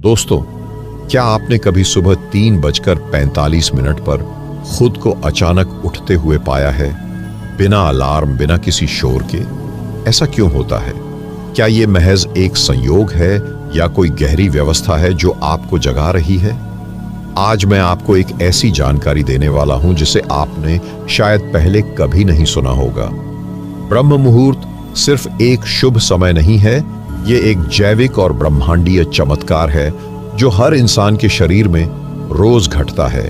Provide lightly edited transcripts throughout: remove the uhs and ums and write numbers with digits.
दोस्तों, क्या आपने कभी सुबह 3:45 पर खुद को अचानक उठते हुए पाया है, बिना अलार्म, बिना किसी शोर के? ऐसा क्यों होता है? क्या ये महज एक संयोग है या कोई गहरी व्यवस्था है जो आपको जगा रही है? आज मैं आपको एक ऐसी जानकारी देने वाला हूं जिसे आपने शायद पहले कभी नहीं सुना होगा। ब्रह्म मुहूर्त सिर्फ एक शुभ समय नहीं है, ये एक जैविक और ब्रह्मांडीय चमत्कार है जो हर इंसान के शरीर में रोज घटता है,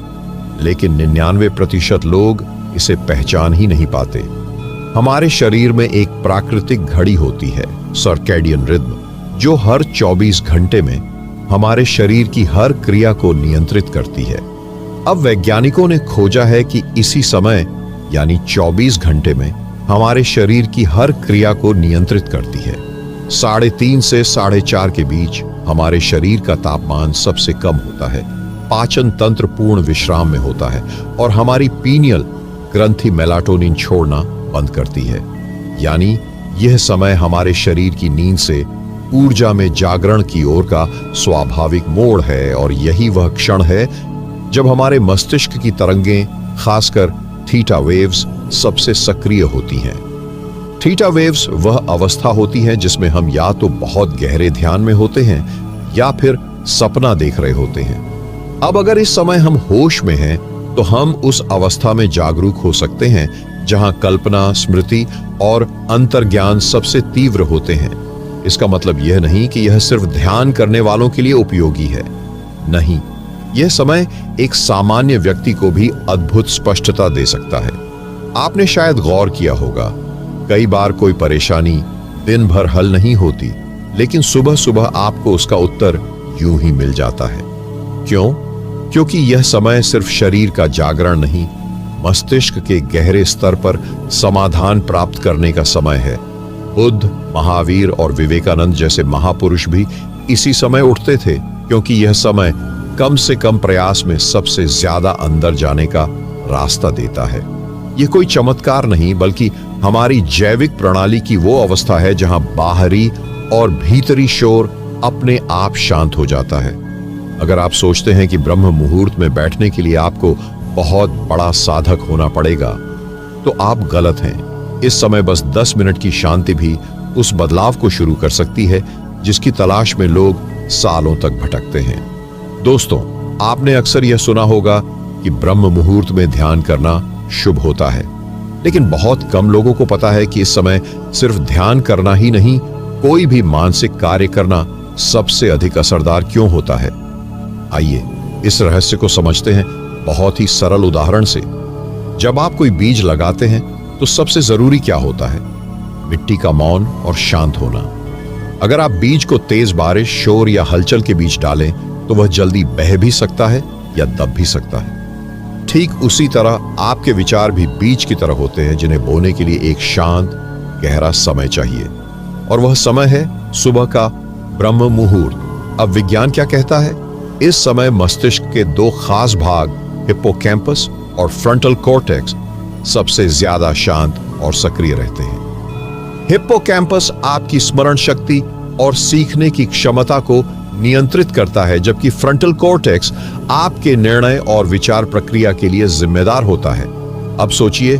लेकिन 99% लोग इसे पहचान ही नहीं पाते। हमारे शरीर में एक प्राकृतिक घड़ी होती है, सर्कैडियन रिद्म, जो हर 24 घंटे में हमारे शरीर की हर क्रिया को नियंत्रित करती है। अब वैज्ञानिकों ने खोजा है कि इसी समय यानी 24 घंटे में हमारे शरीर की हर क्रिया को नियंत्रित करती है। 3:30 से 4:30 के बीच हमारे शरीर का तापमान सबसे कम होता है, पाचन तंत्र पूर्ण विश्राम में होता है और हमारी पीनियल ग्रंथि मेलाटोनिन छोड़ना बंद करती है। यानी यह समय हमारे शरीर की नींद से ऊर्जा में जागरण की ओर का स्वाभाविक मोड़ है, और यही वह क्षण है जब हमारे मस्तिष्क की तरंगें, खासकर थीटा वेव्स, सबसे सक्रिय होती हैं। थीटा वेव्स वह अवस्था होती है जिसमें हम या तो बहुत गहरे ध्यान में होते हैं या फिर सपना देख रहे होते हैं। अब अगर इस समय हम होश में हैं तो हम उस अवस्था में जागरूक हो सकते हैं जहां कल्पना, स्मृति और अंतर्ज्ञान सबसे तीव्र होते हैं। इसका मतलब यह नहीं कि यह सिर्फ ध्यान करने वालों के लिए उपयोगी है। नहीं, यह समय एक सामान्य व्यक्ति को भी अद्भुत स्पष्टता दे सकता है। आपने शायद गौर किया होगा, कई बार कोई परेशानी दिन भर हल नहीं होती, लेकिन सुबह सुबह आपको उसका उत्तर यूं ही मिल जाता है। क्यों? क्योंकि यह समय सिर्फ शरीर का जागरण नहीं, मस्तिष्क के गहरे स्तर पर समाधान प्राप्त करने का समय है। बुद्ध, महावीर और विवेकानंद जैसे महापुरुष भी इसी समय उठते थे, क्योंकि यह समय कम से कम प्रयास में सबसे ज्यादा अंदर जाने का रास्ता देता है। यह कोई चमत्कार नहीं, बल्कि हमारी जैविक प्रणाली की वो अवस्था है जहां बाहरी और भीतरी शोर अपने आप शांत हो जाता है। अगर आप सोचते हैं कि ब्रह्म मुहूर्त में बैठने के लिए आपको बहुत बड़ा साधक होना पड़ेगा, तो आप गलत हैं। इस समय बस 10 मिनट की शांति भी उस बदलाव को शुरू कर सकती है जिसकी तलाश में लोग सालों तक भटकते हैं। दोस्तों, आपने अक्सर यह सुना होगा कि ब्रह्म मुहूर्त में ध्यान करना शुभ होता है, लेकिन बहुत कम लोगों को पता है कि इस समय सिर्फ ध्यान करना ही नहीं, कोई भी मानसिक कार्य करना सबसे अधिक असरदार क्यों होता है। आइए इस रहस्य को समझते हैं बहुत ही सरल उदाहरण से। जब आप कोई बीज लगाते हैं तो सबसे जरूरी क्या होता है? मिट्टी का मौन और शांत होना। अगर आप बीज को तेज बारिश, शोर या हलचल के बीच डालें तो वह जल्दी बह भी सकता है या दब भी सकता है। ठीक उसी तरह आपके विचार भी बीज की तरह होते हैं जिन्हें बोने के लिए एक शांत, गहरा समय चाहिए, और वह समय है सुबह का ब्रह्म मुहूर्त। अब विज्ञान क्या कहता है? इस समय मस्तिष्क के दो खास भाग, हिप्पोकैम्पस और फ्रंटल कॉर्टेक्स, सबसे ज्यादा शांत और सक्रिय रहते हैं। हिप्पोकैम्पस आपकी स्मरण शक्ति और सीखने की क्षमता को नियंत्रित करता है, जबकि फ्रंटल कॉर्टेक्स आपके निर्णय और विचार प्रक्रिया के लिए जिम्मेदार होता है। अब सोचिए,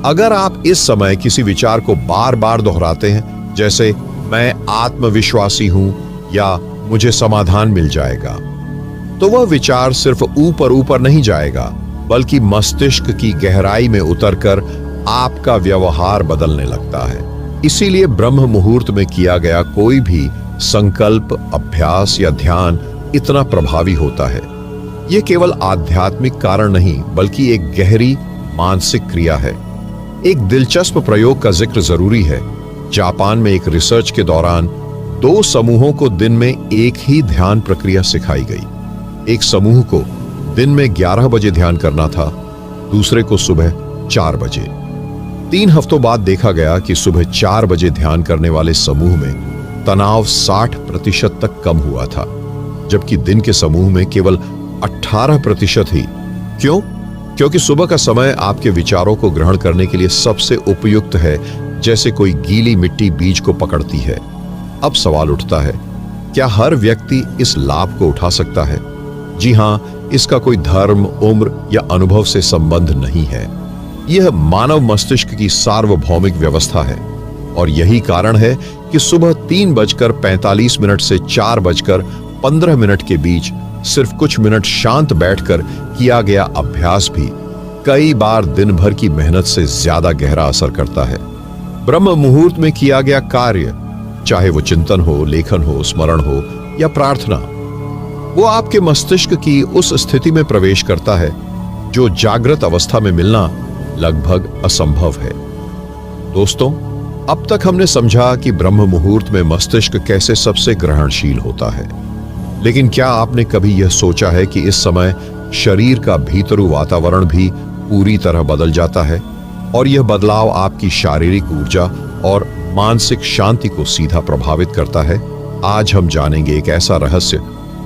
अगर आप इस समय किसी विचार को बार बार दोहराते हैं, जैसे मैं आत्मविश्वासी हूं या मुझे समाधान मिल जाएगा, तो वह विचार सिर्फ ऊपर ऊपर नहीं जाएगा, बल्कि मस्तिष्क की गहराई में उतरकर आपका व्यवहार बदलने लगता है। इसीलिए ब्रह्म मुहूर्त में किया गया कोई भी संकल्प, अभ्यास या ध्यान इतना प्रभावी होता है। यह केवल आध्यात्मिक कारण नहीं, बल्कि एक गहरी मानसिक क्रिया है। एक दिलचस्प प्रयोग का जिक्र जरूरी है। जापान में एक रिसर्च के दौरान 2 समूहों को दिन में एक ही ध्यान प्रक्रिया सिखाई गई। एक समूह को दिन में 11 बजे ध्यान करना था, दूसरे को सुबह 4 बजे। 3 हफ्तों बाद देखा गया कि सुबह 4 बजे ध्यान करने वाले समूह में तनाव 60% तक कम हुआ था, जबकि दिन के समूह में केवल 18% ही। क्यों? क्योंकि सुबह का समय आपके विचारों को ग्रहण करने के लिए सबसे उपयुक्त है, जैसे कोई गीली मिट्टी बीज को पकड़ती है। अब सवाल उठता है, क्या हर व्यक्ति इस लाभ को उठा सकता है? जी हां, इसका कोई धर्म, उम्र या अनुभव से संबंध नहीं है। यह मानव मस्तिष्क की सार्वभौमिक व्यवस्था है और यही कारण है कि सुबह 3:45 से 4:15 के बीच सिर्फ कुछ मिनट शांत बैठकर किया गया अभ्यास भी कई बार दिन भर की मेहनत से ज्यादा गहरा असर करता है। ब्रह्म मुहूर्त में किया गया कार्य, चाहे वो चिंतन हो, लेखन हो, स्मरण हो या प्रार्थना, वो आपके मस्तिष्क की उस स्थिति में प्रवेश करता है जो जागृत अवस्था में मिलना लगभग असंभव है। दोस्तों, अब तक हमने समझा कि ब्रह्म मुहूर्त में मस्तिष्क कैसे सबसे ग्रहणशील होता है, लेकिन क्या आपने कभी यह सोचा है कि इस समय शरीर का भीतरू वातावरण भी पूरी तरह बदल जाता है और यह बदलाव आपकी शारीरिक ऊर्जा और मानसिक शांति को सीधा प्रभावित करता है? आज हम जानेंगे एक ऐसा रहस्य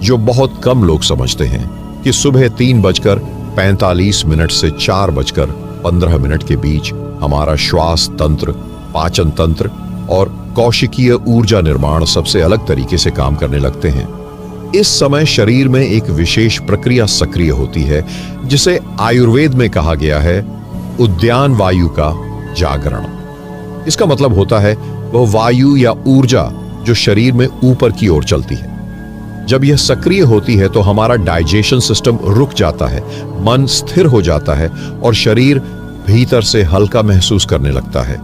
जो बहुत कम लोग समझते हैं कि सुबह 3:45 से 4:15 के बीच हमारा श्वास तंत्र, पाचन तंत्र और कौशिकीय ऊर्जा निर्माण सबसे अलग तरीके से काम करने लगते हैं। इस समय शरीर में एक विशेष प्रक्रिया सक्रिय होती है जिसे आयुर्वेद में कहा गया है उद्यान वायु का जागरण। इसका मतलब होता है वह वायु या ऊर्जा जो शरीर में ऊपर की ओर चलती है। जब यह सक्रिय होती है तो हमारा डाइजेशन सिस्टम रुक जाता है, मन स्थिर हो जाता है और शरीर भीतर से हल्का महसूस करने लगता है।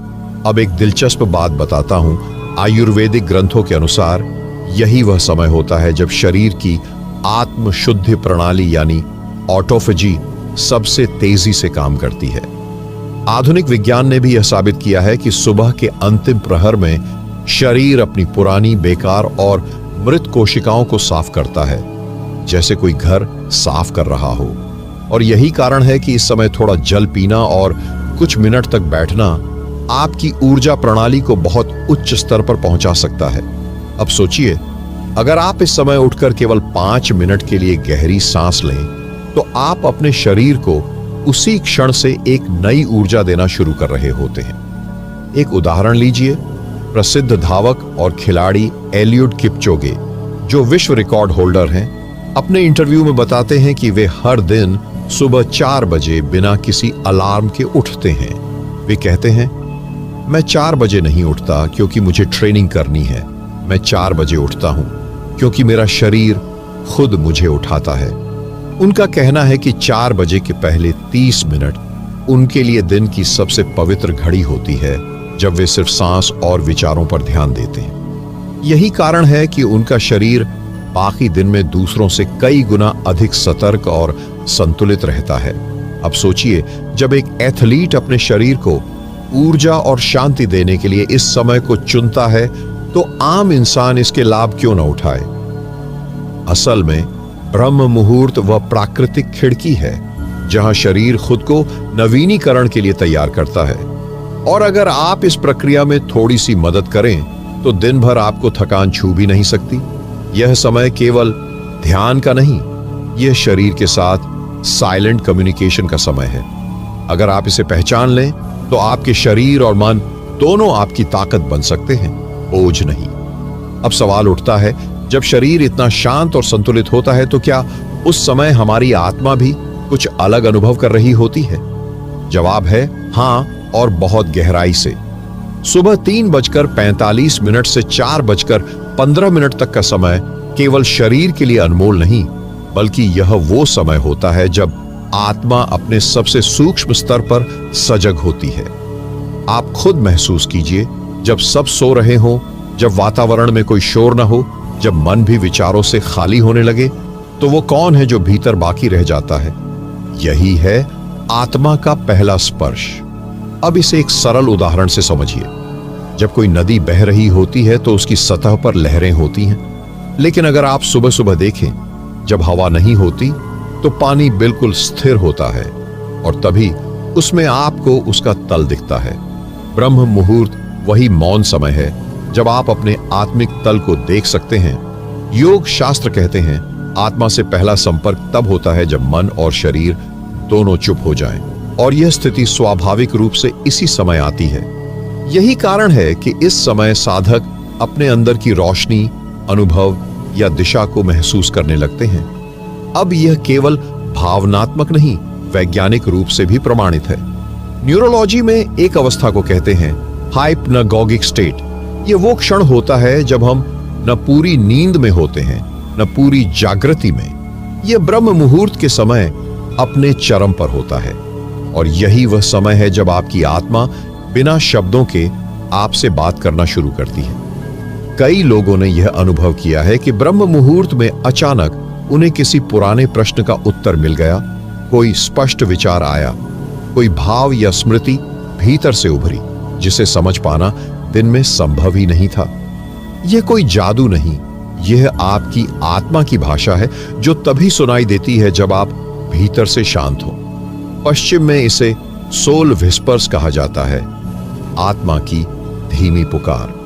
अब एक दिलचस्प बात बताता हूं। आयुर्वेदिक ग्रंथों के अनुसार यही वह समय होता है जब शरीर की आत्मशुद्धि प्रणाली यानी ऑटोफेजी सबसे तेजी से काम करती है। आधुनिक विज्ञान ने भी यह साबित किया है कि सुबह के अंतिम प्रहर में शरीर अपनी पुरानी, बेकार और मृत कोशिकाओं को साफ करता है, जैसे कोई घर साफ कर रहा हो। और यही कारण है कि इस समय थोड़ा जल पीना और कुछ मिनट तक बैठना आपकी ऊर्जा प्रणाली को बहुत उच्च स्तर पर पहुंचा सकता है। अब सोचिए, अगर आप इस समय उठकर केवल 5 मिनट के लिए गहरी सांस लें तो आप अपने शरीर को उसी क्षण से एक नई ऊर्जा देना शुरू कर रहे होते हैं। एक उदाहरण लीजिए, प्रसिद्ध धावक और खिलाड़ी एलियुड किपचोगे, जो विश्व रिकॉर्ड होल्डर हैं, अपने इंटरव्यू में बताते हैं कि वे हर दिन सुबह 4 बजे बिना किसी अलार्म के उठते हैं। वे कहते हैं, मैं 4 बजे नहीं उठता क्योंकि मुझे ट्रेनिंग करनी है। मैं 4 बजे उठता हूं क्योंकि मेरा शरीर खुद मुझे उठाता है। उनका कहना है कि 4 बजे के पहले 30 मिनट उनके लिए दिन की सबसे पवित्र घड़ी होती है, जब वे सिर्फ सांस और विचारों पर ध्यान देते हैं। यही कारण है कि उनका शरीर बाकी दिन में दूसरों से कई गुना अधिक सतर्क और संतुलित रहता है। अब सोचिए, जब एक एथलीट अपने शरीर को ऊर्जा और शांति देने के लिए इस समय को चुनता है तो आम इंसान इसके लाभ क्यों न उठाए? असल में ब्रह्म मुहूर्त वह प्राकृतिक खिड़की है जहां शरीर खुद को नवीनीकरण के लिए तैयार करता है। और अगर आप इस प्रक्रिया में थोड़ी सी मदद करें तो दिन भर आपको थकान छू भी नहीं सकती। यह समय केवल ध्यान का नहीं, यह शरीर के साथ साइलेंट कम्युनिकेशन का समय है। अगर आप इसे पहचान लें तो आपके शरीर और मन दोनों आपकी ताकत बन सकते हैं, बोझ नहीं। अब सवाल उठता है, जब शरीर इतना शांत और संतुलित होता है तो क्या उस समय हमारी आत्मा भी कुछ अलग अनुभव कर रही होती है? जवाब है हां, और बहुत गहराई से। सुबह 3:45 से 4:15 तक का समय केवल शरीर के लिए अनमोल नहीं, बल्कि यह वो समय होता है जब आत्मा अपने सबसे सूक्ष्म स्तर पर सजग होती है। आप खुद महसूस कीजिए, जब सब सो रहे हों, जब वातावरण में कोई शोर न हो, जब मन भी विचारों से खाली होने लगे, तो वो कौन है जो भीतर बाकी रह जाता है? यही है आत्मा का पहला स्पर्श। अब इसे एक सरल उदाहरण से समझिए। जब कोई नदी बह रही होती है तो उसकी सतह पर लहरें होती हैं, लेकिन अगर आप सुबह सुबह देखें, जब हवा नहीं होती तो पानी बिल्कुल स्थिर होता है और तभी उसमें आपको उसका तल दिखता है। ब्रह्म मुहूर्त वही मौन समय है जब आप अपने आत्मिक तल को देख सकते हैं। योग शास्त्र कहते हैं, आत्मा से पहला संपर्क तब होता है जब मन और शरीर दोनों चुप हो जाएं, और यह स्थिति स्वाभाविक रूप से इसी समय आती है। यही कारण है कि इस समय साधक अपने अंदर की रोशनी, अनुभव या दिशा को महसूस करने लगते हैं। अब यह केवल भावनात्मक नहीं, वैज्ञानिक रूप से भी प्रमाणित है। न्यूरोलॉजी में एक अवस्था को कहते हैं हाइप्नागोगिक स्टेट। यह वो क्षण होता है जब हम न पूरी नींद में होते हैं न पूरी जागृति में। यह ब्रह्म मुहूर्त के समय अपने चरम पर होता है, और यही वह समय है जब आपकी आत्मा बिना शब्दों के आपसे बात करना शुरू करती है। कई लोगों ने यह अनुभव किया है कि ब्रह्म मुहूर्त में अचानक उन्हें किसी पुराने प्रश्न का उत्तर मिल गया, कोई स्पष्ट विचार आया, कोई भाव या स्मृति भीतर से उभरी जिसे समझ पाना दिन में संभव ही नहीं था। यह कोई जादू नहीं, यह आपकी आत्मा की भाषा है जो तभी सुनाई देती है जब आप भीतर से शांत हो। पश्चिम में इसे सोल विस्पर्स कहा जाता है, आत्मा की धीमी पुकार।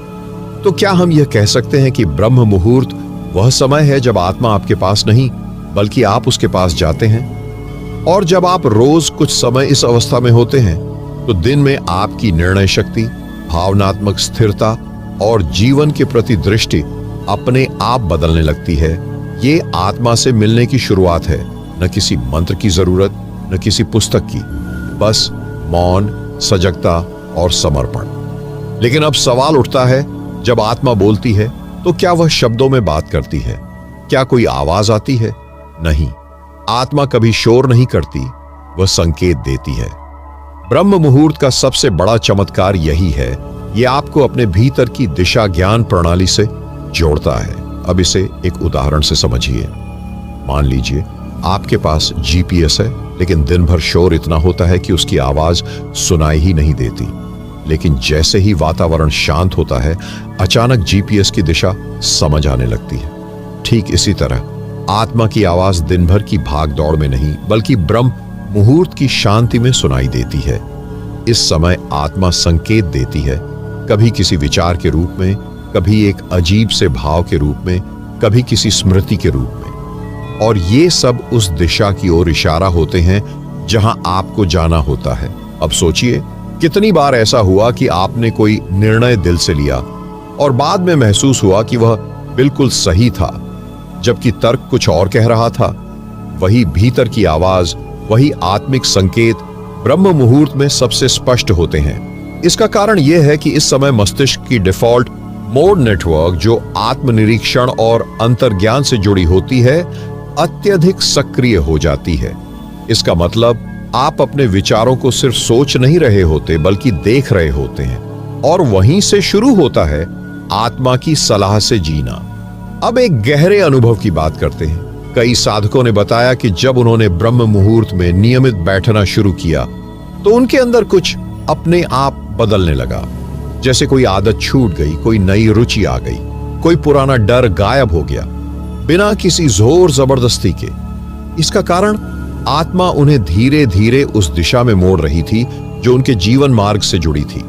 तो क्या हम यह कह सकते हैं कि ब्रह्म मुहूर्त वह समय है जब आत्मा आपके पास नहीं बल्कि आप उसके पास जाते हैं? और जब आप रोज कुछ समय इस अवस्था में होते हैं तो दिन में आपकी निर्णय शक्ति, भावनात्मक स्थिरता और जीवन के प्रति दृष्टि अपने आप बदलने लगती है। ये आत्मा से मिलने की शुरुआत है, न किसी मंत्र की जरूरत, न किसी पुस्तक की, बस मौन, सजगता और समर्पण। लेकिन अब सवाल उठता है, जब आत्मा बोलती है तो क्या वह शब्दों में बात करती है? क्या कोई आवाज आती है? नहीं, आत्मा कभी शोर नहीं करती, वह संकेत देती है। ब्रह्म मुहूर्त का सबसे बड़ा चमत्कार यही है, यह आपको अपने भीतर की दिशा ज्ञान प्रणाली से जोड़ता है। अब इसे एक उदाहरण से समझिए। मान लीजिए आपके पास जीपीएस है, लेकिन दिन भर शोर इतना होता है कि उसकी आवाज सुनाई ही नहीं देती। लेकिन जैसे ही वातावरण शांत होता है, अचानक जीपीएस की दिशा समझ आने लगती है। ठीक इसी तरह आत्मा की आवाज दिन भर की भाग दौड़ में नहीं बल्कि ब्रह्म मुहूर्त की शांति में सुनाई देती है। इस समय आत्मा संकेत देती है, कभी किसी विचार के रूप में, कभी एक अजीब से भाव के रूप में, कभी किसी स्मृति के रूप में। और ये सब उस दिशा की ओर इशारा होते हैं जहां आपको जाना होता है। अब सोचिए, कितनी बार ऐसा हुआ कि आपने कोई निर्णय दिल से लिया और बाद में महसूस हुआ कि वह बिल्कुल सही था, जबकि तर्क कुछ और कह रहा था। वही भीतर की आवाज, वही आत्मिक संकेत ब्रह्म मुहूर्त में सबसे स्पष्ट होते हैं। इसका कारण यह है कि इस समय मस्तिष्क की डिफॉल्ट मोड नेटवर्क, जो आत्मनिरीक्षण और अंतर्ज्ञान से जुड़ी होती है, अत्यधिक सक्रिय हो जाती है। इसका मतलब आप अपने विचारों को सिर्फ सोच नहीं रहे होते बल्कि देख रहे होते हैं, और वहीं से शुरू होता है आत्मा की सलाह से जीना। अब एक गहरे अनुभव की बात करते हैं। कई साधकों ने बताया कि जब उन्होंने ब्रह्म मुहूर्त में नियमित बैठना शुरू किया तो उनके अंदर कुछ अपने आप बदलने लगा। जैसे कोई आदत छूट गई, कोई नई रुचि आ गई, कोई पुराना डर गायब हो गया, बिना किसी जोर जबरदस्ती के। इसका कारण आत्मा उन्हें धीरे धीरे उस दिशा में मोड़ रही थी जो उनके जीवन मार्ग से जुड़ी थी।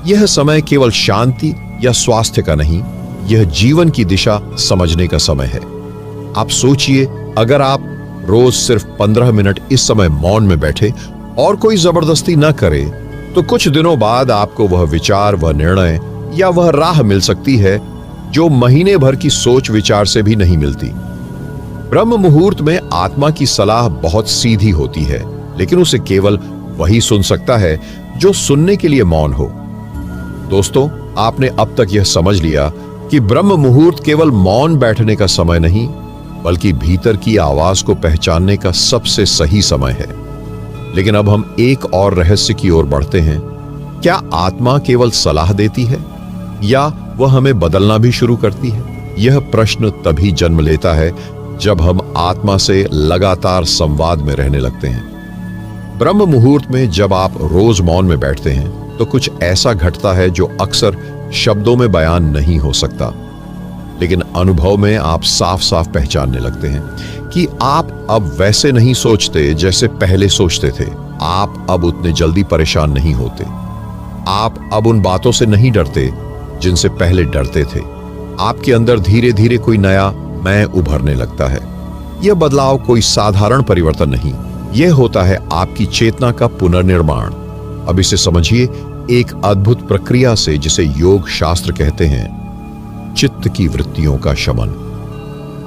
यह समय केवल शांति या स्वास्थ्य का नहीं, यह जीवन की दिशा समझने का समय है। आप सोचिए, अगर आप रोज सिर्फ 15 मिनट इस समय मौन में बैठे और कोई जबरदस्ती न करे, तो कुछ दिनों बाद आपको वह विचार, वह निर्णय या वह राह मिल सकती है जो महीने भर की सोच विचार से भी नहीं मिलती। ब्रह्म मुहूर्त में आत्मा की सलाह बहुत सीधी होती है, लेकिन उसे केवल वही सुन सकता है जो सुनने के लिए मौन हो। दोस्तों, आपने अब तक यह समझ लिया कि ब्रह्म मुहूर्त केवल मौन बैठने का समय नहीं बल्कि भीतर की आवाज को पहचानने का सबसे सही समय है। लेकिन अब हम एक और रहस्य की ओर बढ़ते हैं। क्या आत्मा केवल सलाह देती है या वह हमें बदलना भी शुरू करती है? यह प्रश्न तभी जन्म लेता है जब हम आत्मा से लगातार संवाद में रहने लगते हैं। ब्रह्म मुहूर्त में जब आप रोज मौन में बैठते हैं तो कुछ ऐसा घटता है जो अक्सर शब्दों में बयान नहीं हो सकता, लेकिन अनुभव में आप साफ साफ पहचानने लगते हैं कि आप अब वैसे नहीं सोचते जैसे पहले सोचते थे। आप अब उतने जल्दी परेशान नहीं होते। आप अब उन बातों से नहीं डरते जिनसे पहले डरते थे। आपके अंदर धीरे धीरे कोई नया मैं उभरने लगता है। यह बदलाव कोई साधारण परिवर्तन नहीं, यह होता है आपकी चेतना का पुनर्निर्माण। अब इसे समझिए एक अद्भुत प्रक्रिया से, जिसे योग शास्त्र कहते हैं चित्त की वृत्तियों का शमन।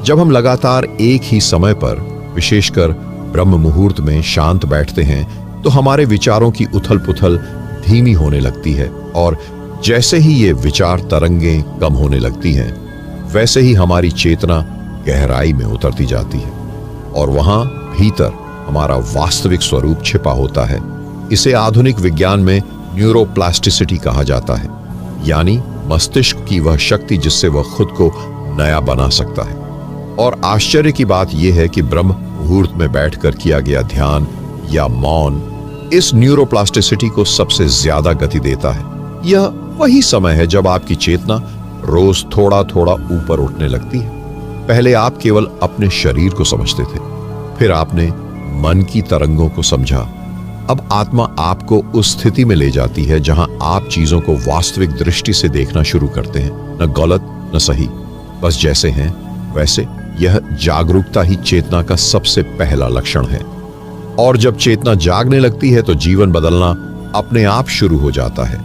जब हम लगातार एक ही समय पर, विशेषकर ब्रह्म मुहूर्त में शांत बैठते हैं, तो हमारे विचारों की उथल पुथल धीमी होने लगती है, और जैसे ही ये विचार तरंगें कम होने लगती हैं, वैसे ही हमारी चेतना गहराई में उतरती जाती है, और वहां भीतर हमारा वास्तविक स्वरूप छिपा होता है। इसे आधुनिक विज्ञान में न्यूरोप्लास्टिसिटी कहा जाता है, यानी मस्तिष्क की वह शक्ति जिससे वह खुद को नया बना सकता है। और आश्चर्य की बात यह है कि ब्रह्म मुहूर्त में बैठकर किया गया ध्यान या मौन इस न्यूरोप्लास्टिसिटी को सबसे ज्यादा गति देता है। यह वही समय है जब आपकी चेतना रोज थोड़ा थोड़ा ऊपर उठने लगती है। पहले आप केवल अपने शरीर को समझते थे, फिर आपने मन की तरंगों को समझा। अब आत्मा आपको उस स्थिति में ले जाती है जहां आप चीजों को वास्तविक दृष्टि से देखना शुरू करते हैं, न गलत न सही, बस जैसे हैं वैसे। यह जागरूकता ही चेतना का सबसे पहला लक्षण है। और जब चेतना जागने लगती है तो जीवन बदलना अपने आप शुरू हो जाता है।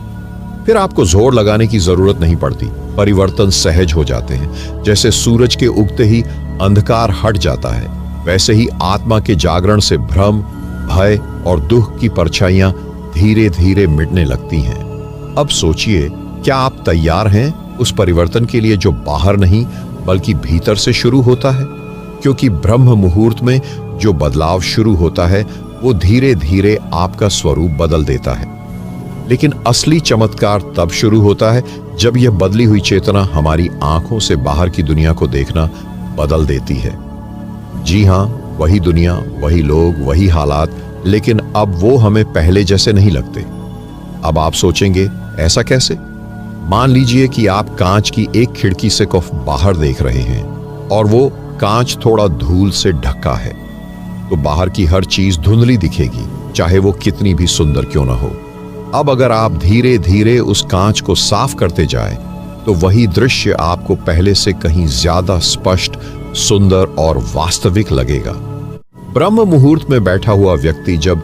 फिर आपको जोर लगाने की जरूरत नहीं पड़ती, परिवर्तन सहज हो जाते हैं। जैसे सूरज के उगते ही अंधकार हट जाता है, वैसे ही आत्मा के जागरण से भ्रम, भय और दुख की परछाइयां धीरे धीरे मिटने लगती हैं। अब सोचिए, क्या आप तैयार हैं उस परिवर्तन के लिए जो बाहर नहीं बल्कि भीतर से शुरू होता है? क्योंकि ब्रह्म मुहूर्त में जो बदलाव शुरू होता है वो धीरे धीरे आपका स्वरूप बदल देता है। लेकिन असली चमत्कार तब शुरू होता है जब यह बदली हुई चेतना हमारी आंखों से बाहर की दुनिया को देखना बदल देती है। जी हां, वही दुनिया, वही लोग, वही हालात, लेकिन अब वो हमें पहले जैसे नहीं लगते। अब आप सोचेंगे, ऐसा कैसे? मान लीजिए कि आप कांच की एक खिड़की से बाहर देख रहे हैं और वो कांच थोड़ा धूल से ढका है, तो बाहर की हर चीज धुंधली दिखेगी, चाहे वो कितनी भी सुंदर क्यों ना हो। अब अगर आप धीरे धीरे उस कांच को साफ करते जाएं, तो वही दृश्य आपको पहले से कहीं ज्यादा स्पष्ट, सुंदर और वास्तविक लगेगा। ब्रह्म मुहूर्त में बैठा हुआ व्यक्ति जब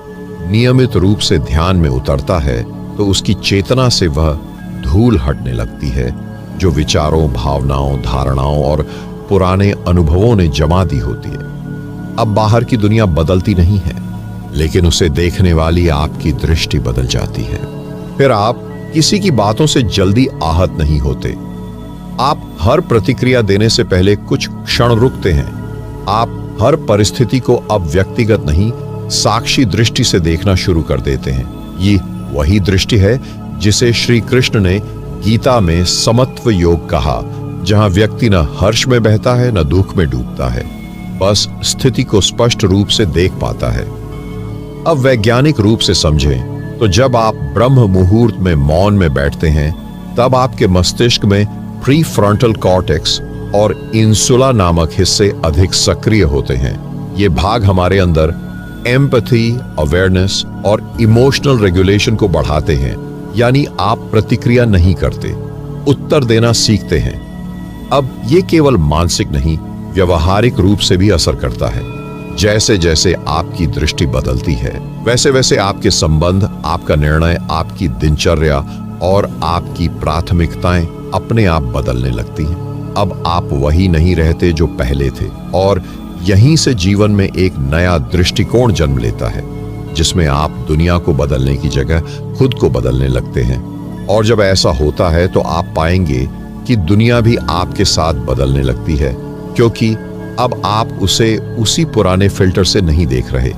नियमित रूप से ध्यान में उतरता है, तो उसकी चेतना से वह धूल हटने लगती है जो विचारों, भावनाओं, धारणाओं और पुराने अनुभवों ने जमा दी होती है। अब बाहर की दुनिया बदलती नहीं है, लेकिन उसे देखने वाली आपकी दृष्टि बदल जाती है। फिर आप किसी की बातों से जल्दी आहत नहीं होते। आप हर प्रतिक्रिया देने से पहले कुछ क्षण रुकते हैं। आप हर परिस्थिति को अब व्यक्तिगत नहीं, साक्षी दृष्टि से देखना शुरू कर देते हैं। ये वही दृष्टि है जिसे श्री कृष्ण ने गीता में समत्व योग कहा, जहां व्यक्ति न हर्ष में बहता है न दुख में डूबता है, बस स्थिति को स्पष्ट रूप से देख पाता है। अब वैज्ञानिक रूप से समझें तो जब आप ब्रह्म मुहूर्त में मौन में बैठते हैं, तब आपके मस्तिष्क में प्री फ्रंटल कॉर्टेक्स और इंसुला नामक हिस्से अधिक सक्रिय होते हैं। ये भाग हमारे अंदर एम्पैथी, अवेयरनेस और इमोशनल रेगुलेशन को बढ़ाते हैं। यानी आप प्रतिक्रिया नहीं करते, उत्तर देना सीखते हैं। अब ये केवल मानसिक नहीं, व्यवहारिक रूप से भी असर करता है। जैसे जैसे आपकी दृष्टि बदलती है, वैसे वैसे आपके संबंध, आपका निर्णय, आपकी दिनचर्या और आपकी प्राथमिकताएं अपने आप बदलने लगती हैं। अब आप वही नहीं रहते जो पहले थे, और यहीं से जीवन में एक नया दृष्टिकोण जन्म लेता है, जिसमें आप दुनिया को बदलने की जगह खुद को बदलने लगते हैं। और जब ऐसा होता है तो आप पाएंगे कि दुनिया भी आपके साथ बदलने लगती है, क्योंकि अब आप उसे उसी पुराने फिल्टर से नहीं देख रहे।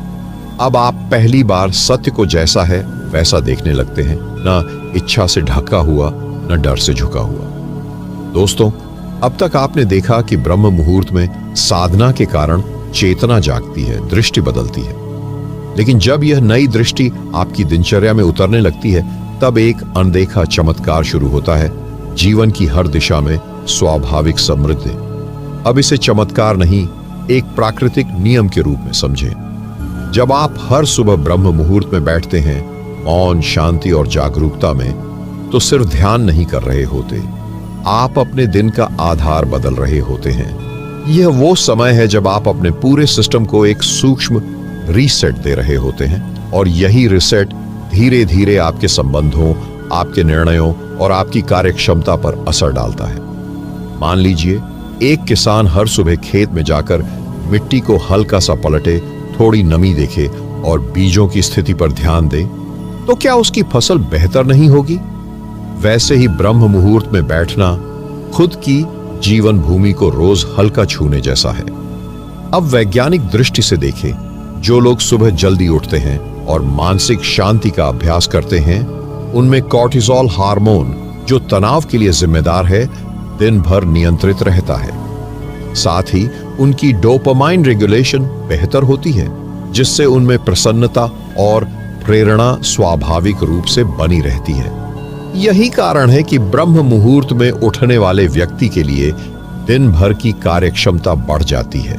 अब आप पहली बार सत्य को जैसा है वैसा देखने लगते हैं, न इच्छा से ढका हुआ, न डर से झुका हुआ। दोस्तों, अब तक आपने देखा कि ब्रह्म मुहूर्त में साधना के कारण चेतना जागती है, दृष्टि बदलती है। लेकिन जब यह नई दृष्टि आपकी दिनचर्या में उतरने लगती है, तब एक अनदेखा चमत्कार शुरू होता है, जीवन की हर दिशा में स्वाभाविक समृद्धि। अब इसे चमत्कार नहीं, एक प्राकृतिक नियम के रूप में समझें। जब आप हर सुबह ब्रह्म मुहूर्त में बैठते हैं, मौन, शांति और जागरूकता में, तो सिर्फ ध्यान नहीं कर रहे होते, आप अपने दिन का आधार बदल रहे होते हैं। यह वो समय है जब आप अपने पूरे सिस्टम को एक सूक्ष्म रीसेट दे रहे होते हैं, और यही रीसेट धीरे धीरे आपके संबंधों, आपके निर्णयों और आपकी कार्यक्षमता पर असर डालता है। मान लीजिए एक किसान हर सुबह खेत में जाकर मिट्टी को हल्का सा पलटे, थोड़ी नमी देखे और बीजों की स्थिति पर ध्यान दे, तो क्या उसकी फसल बेहतर नहीं होगी? वैसे ही ब्रह्म मुहूर्त में बैठना खुद की जीवन भूमि को रोज हल्का छूने जैसा है। अब वैज्ञानिक दृष्टि से देखें, जो लोग सुबह जल्दी उठते हैं और मानसिक शांति का अभ्यास करते हैं, उनमें कॉर्टिसोल हार्मोन, जो तनाव के लिए जिम्मेदार है, दिन भर नियंत्रित रहता है। साथ ही उनकी डोपामाइन रेगुलेशन बेहतर होती है, जिससे उनमें प्रसन्नता और प्रेरणा स्वाभाविक रूप से बनी रहती है। यही कारण है कि ब्रह्म मुहूर्त में उठने वाले व्यक्ति के लिए दिन भर की कार्यक्षमता बढ़ जाती है,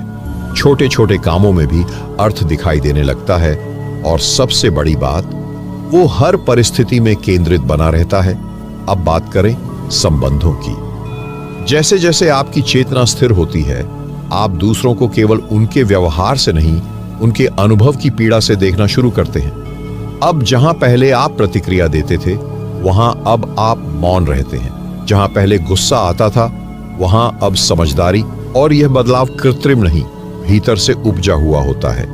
छोटे छोटे कामों में भी अर्थ दिखाई देने लगता है और सबसे बड़ी बात, वो हर परिस्थिति में केंद्रित बना रहता है। अब बात करें संबंधों की। जैसे जैसे आपकी चेतना स्थिर होती है, आप दूसरों को केवल उनके व्यवहार से नहीं, उनके अनुभव की पीड़ा से देखना शुरू करते हैं। अब जहां पहले आप प्रतिक्रिया देते थे, वहां अब आप मौन रहते हैं। जहां पहले गुस्सा आता था, वहां अब समझदारी, और यह बदलाव कृत्रिम नहीं, भीतर से उपजा हुआ होता है।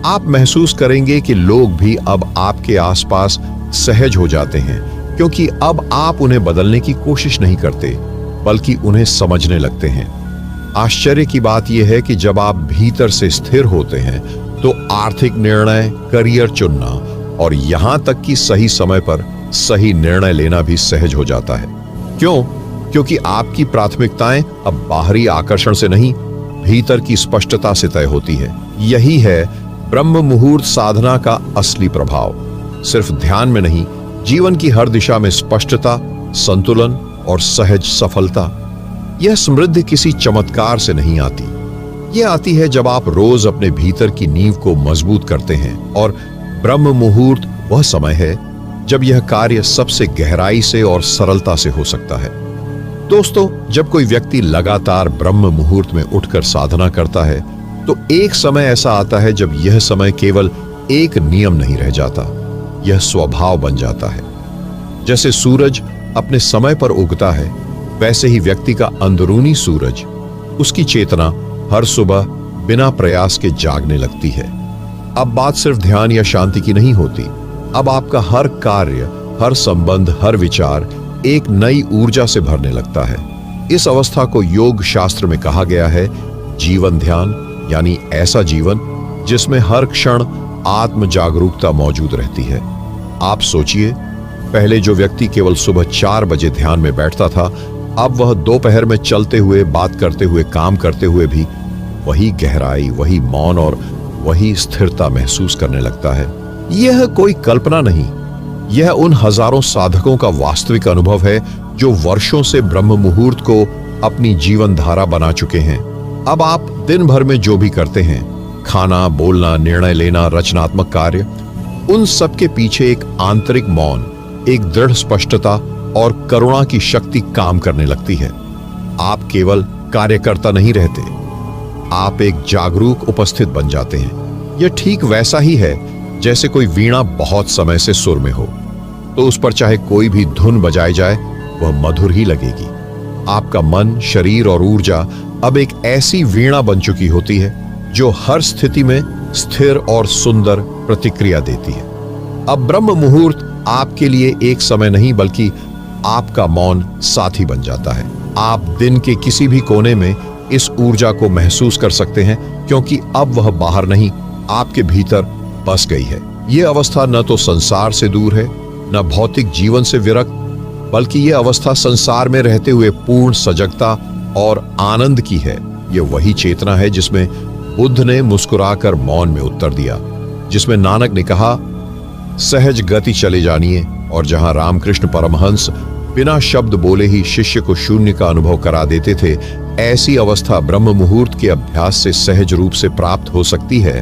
आप महसूस करेंगे कि लोग भी अब आपके आसपास सहज हो जाते हैं, क्योंकि अब आप उन्हें बदलने की कोशिश नहीं करते, बल्कि उन्हें समझने लगते हैं। आश्चर्य की बात यह है कि जब आप भीतर से स्थिर होते हैं, तो आर्थिक निर्णय, करियर चुनना और यहां तक कि सही समय पर सही निर्णय लेना भी सहज हो जाता है। क्यों? क्योंकि आपकी प्राथमिकताएं अब बाहरी आकर्षण से नहीं, भीतर की स्पष्टता से तय होती है। यही है ब्रह्म मुहूर्त साधना का असली प्रभाव। सिर्फ ध्यान में नहीं, जीवन की हर दिशा में स्पष्टता, संतुलन और सहज सफलता। यह समृद्धि किसी चमत्कार से नहीं आती। यह आती है जब आप रोज अपने भीतर की नींव को मजबूत करते हैं, और ब्रह्म मुहूर्त वह समय है जब यह कार्य सबसे गहराई से और सरलता से हो सकता है। दोस्तों, जब कोई व्यक्ति लगातार ब्रह्म मुहूर्त में उठकर साधना करता है, तो एक समय ऐसा आता है जब यह समय केवल एक नियम नहीं रह जाता, यह स्वभाव बन जाता है। जैसे सूरज अपने समय पर उगता है, वैसे ही व्यक्ति का अंदरूनी सूरज, उसकी चेतना हर सुबह बिना प्रयास के जागने लगती है। अब बात सिर्फ ध्यान या शांति की नहीं होती। अब आपका हर कार्य, हर संबंध, हर विचार एक नई ऊर्जा से भरने लगता है। इस अवस्था को योग शास्त्र में कहा गया है जीवन ध्यान, यानी ऐसा जीवन जिसमें हर क्षण आत्म जागरूकता मौजूद रहती है। आप सोचिए, पहले जो व्यक्ति केवल सुबह 4 बजे ध्यान में बैठता था, अब वह दोपहर में चलते हुए, बात करते हुए, काम करते हुए भी वही गहराई, वही मौन और वही स्थिरता महसूस करने लगता है। यह कोई कल्पना नहीं, यह उन हजारों साधकों का वास्तविक अनुभव है जो वर्षों से ब्रह्म मुहूर्त को अपनी जीवन धारा बना चुके हैं। अब आप दिन भर में जो भी करते हैं, खाना, बोलना, निर्णय लेना, रचनात्मक कार्य, उन सब के पीछे एक आंतरिक मौन, एक दृढ़ स्पष्टता और करुणा की शक्ति काम करने लगती है। आप केवल कार्यकर्ता नहीं रहते, आप एक जागरूक उपस्थित बन जाते हैं। यह ठीक वैसा ही है जैसे कोई वीणा बहुत समय से सुर में हो, तो उस पर चाहे कोई भी धुन बजाई जाए, वह मधुर ही लगेगी। आपका मन, शरीर और ऊर्जा अब एक ऐसी वीणा बन चुकी होती है जो हर स्थिति में स्थिर और सुंदर प्रतिक्रिया देती है। अब ब्रह्म मुहूर्त आपके लिए एक समय नहीं, बल्कि आपका मौन साथी बन जाता है। आप दिन के किसी भी कोने में इस ऊर्जा को महसूस कर सकते हैं, क्योंकि अब वह बाहर नहीं, आपके भीतर बस गई है। यह अवस्था न तो संसार से दूर है, न भौतिक जीवन से विरक्त, बल्कि यह अवस्था संसार में रहते हुए पूर्ण सजगता और आनंद की है। यह वही चेतना है जिसमें बुद्ध ने मुस्कुराकर मौन में उत्तर दिया, जिसमें नानक ने कहा, सहज गति चले जानिए, और जहां रामकृष्ण परमहंस बिना शब्द बोले ही शिष्य को शून्य का अनुभव करा देते थे, ऐसी अवस्था ब्रह्म मुहूर्त के अभ्यास से सहज रूप से प्राप्त हो सकती है,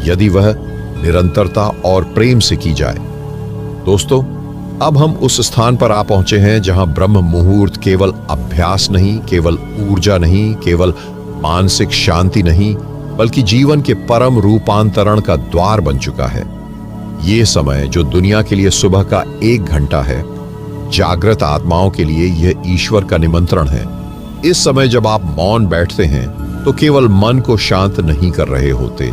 यदि वह निरंतरता और प्रेम से की जाए। दोस्तों, अब हम उस स्थान पर आ पहुंचे हैं जहां ब्रह्म मुहूर्त केवल अभ्यास नहीं, केवल ऊर्जा नहीं, केवल मानसिक शांति नहीं, बल्कि जीवन के परम रूपांतरण का द्वार बन चुका है। ये समय जो दुनिया के लिए सुबह का 1 घंटा है, जागृत आत्माओं के लिए यह ईश्वर का निमंत्रण है। इस समय जब आप मौन बैठते हैं तो केवल मन को शांत नहीं कर रहे होते,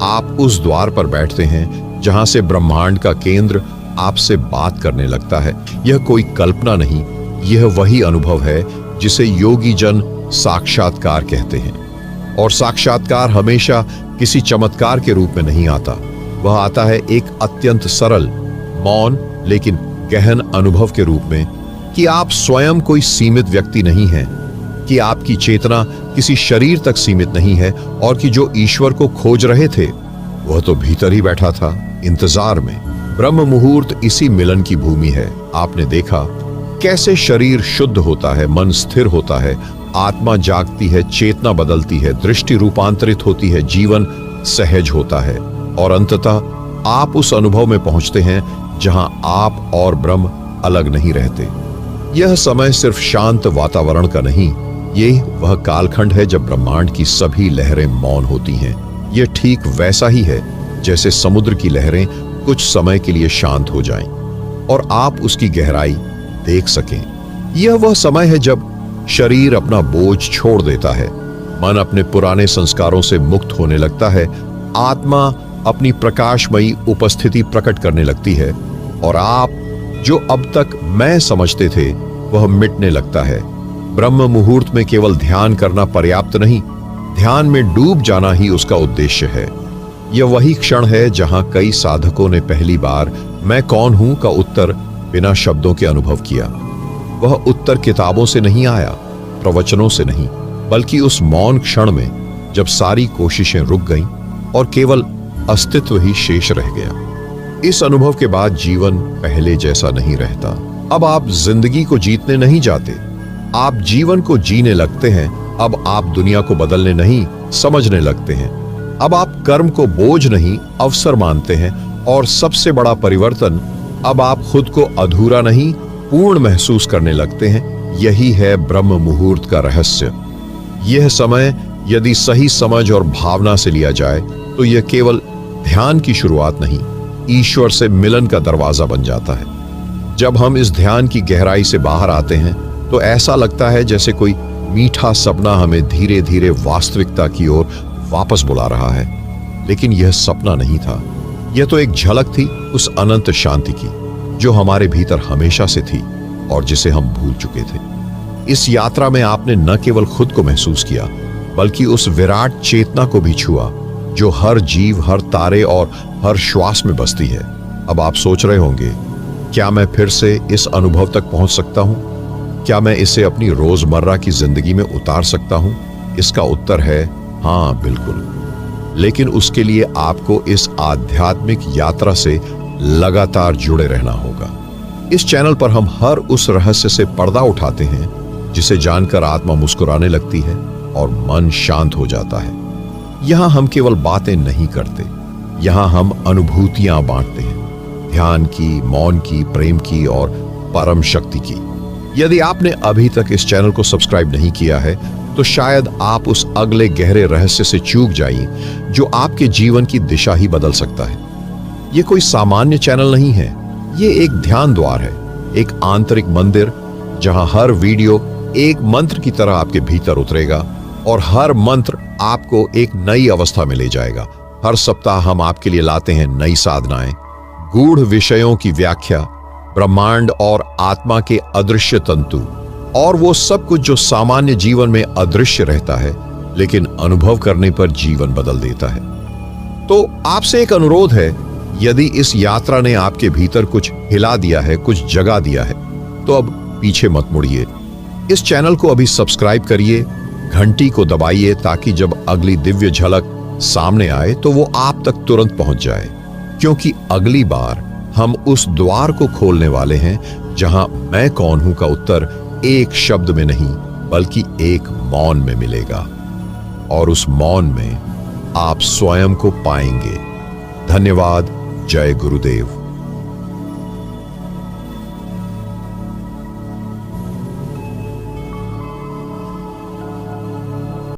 आप उस द्वार पर बैठते हैं जहां से ब्रह्मांड का केंद्र आपसे बात करने लगता है। यह कोई कल्पना नहीं, यह वही अनुभव है जिसे योगी जन साक्षात्कार कहते हैं। और साक्षात्कार हमेशा किसी चमत्कार के रूप में नहीं आता, वह आता है एक अत्यंत सरल, मौन लेकिन गहन अनुभव के रूप में कि आप स्वयं कोई सीमित व्यक्ति नहीं हैं, कि आपकी चेतना किसी शरीर तक सीमित नहीं है और कि जो ईश्वर को खोज रहे थे वह तो भीतर ही बैठा था, इंतजार में। ब्रह्म मुहूर्त इसी मिलन की भूमि है। आपने देखा कैसे शरीर शुद्ध होता है, मन स्थिर होता है, आत्मा जागती है, चेतना बदलती है, दृष्टि रूपांतरित होती है, जीवन सहज होता है और अंततः आप उस अनुभव में पहुंचते हैं जहां आप और ब्रह्म अलग नहीं रहते। यह समय सिर्फ शांत वातावरण का नहीं, ये वह कालखंड है जब ब्रह्मांड की सभी लहरें मौन होती हैं। यह ठीक वैसा ही है जैसे समुद्र की लहरें कुछ समय के लिए शांत हो जाएं और आप उसकी गहराई देख सकें। यह वह समय है जब शरीर अपना बोझ छोड़ देता है, मन अपने पुराने संस्कारों से मुक्त होने लगता है, आत्मा अपनी प्रकाशमयी उपस्थिति प्रकट करने लगती है और आप जो अब तक मैं समझते थे वह मिटने लगता है। ब्रह्म मुहूर्त में केवल ध्यान करना पर्याप्त नहीं, ध्यान में डूब जाना ही उसका उद्देश्य है। यह वही क्षण है जहां कई साधकों ने पहली बार मैं कौन हूं का उत्तर बिना शब्दों के अनुभव किया। वह उत्तर किताबों से नहीं आया, प्रवचनों से नहीं, बल्कि उस मौन क्षण में जब सारी कोशिशें रुक गईं और केवल अस्तित्व ही शेष रह गया। इस अनुभव के बाद जीवन पहले जैसा नहीं रहता। अब आप जिंदगी को जीतने नहीं जाते, आप जीवन को जीने लगते हैं। अब आप दुनिया को बदलने नहीं, समझने लगते हैं। अब आप कर्म को बोझ नहीं, अवसर मानते हैं और सबसे बड़ा परिवर्तन, अब आप खुद को अधूरा नहीं, पूर्ण महसूस करने लगते हैं। यही है ब्रह्म मुहूर्त का रहस्य। यह समय यदि सही समझ और भावना से लिया जाए तो यह केवल ध्यान की शुरुआत नहीं, ईश्वर से मिलन का दरवाजा बन जाता है। जब हम इस ध्यान की गहराई से बाहर आते हैं तो ऐसा लगता है जैसे कोई मीठा सपना हमें धीरे धीरे वास्तविकता की ओर वापस बुला रहा है। लेकिन यह सपना नहीं था, यह तो एक झलक थी उस अनंत शांति की जो हमारे भीतर हमेशा से थी और जिसे हम भूल चुके थे। इस यात्रा में आपने न केवल खुद को महसूस किया बल्कि उस विराट चेतना को भी छुआ जो हर जीव, हर तारे और हर श्वास में बसती है। अब आप सोच रहे होंगे, क्या मैं फिर से इस अनुभव तक पहुंच सकता हूं? क्या मैं इसे अपनी रोजमर्रा की जिंदगी में उतार सकता हूं? इसका उत्तर है हाँ, बिल्कुल। लेकिन उसके लिए आपको इस आध्यात्मिक यात्रा से लगातार जुड़े रहना होगा। इस चैनल पर हम हर उस रहस्य से पर्दा उठाते हैं जिसे जानकर आत्मा मुस्कुराने लगती है और मन शांत हो जाता है। यहां हम केवल बातें नहीं करते, यहां हम अनुभूतियां बांटते हैं, ध्यान की, मौन की, प्रेम की और परम शक्ति की। यदि आपने अभी तक इस चैनल को सब्सक्राइब नहीं किया है तो शायद आप उस अगले गहरे रहस्य से चूक जाइए जो आपके जीवन की दिशा ही बदल सकता है। यह कोई सामान्य चैनल नहीं है, ये एक ध्यान द्वार है, एक आंतरिक मंदिर जहां हर वीडियो एक मंत्र की तरह आपके भीतर उतरेगा और हर मंत्र आपको एक नई अवस्था में ले जाएगा। हर सप्ताह हम आपके लिए लाते हैं नई साधनाएं, गूढ़ विषयों की व्याख्या, ब्रह्मांड और आत्मा के अदृश्य तंतु और वो सब कुछ जो सामान्य जीवन में अदृश्य रहता है लेकिन अनुभव करने पर जीवन बदल देता है। तो आपसे एक अनुरोध है, यदि इस यात्रा ने आपके भीतर कुछ हिला दिया है, कुछ जगा दिया है, तो अब पीछे मत मुड़िए। इस चैनल को अभी सब्सक्राइब करिए, घंटी को दबाइए ताकि जब अगली दिव्य झलक सामने आए तो वो आप तक तुरंत पहुंच जाए, क्योंकि अगली बार हम उस द्वार को खोलने वाले हैं जहां मैं कौन हूं का उत्तर एक शब्द में नहीं बल्कि एक मौन में मिलेगा और उस मौन में आप स्वयं को पाएंगे। धन्यवाद। जय गुरुदेव।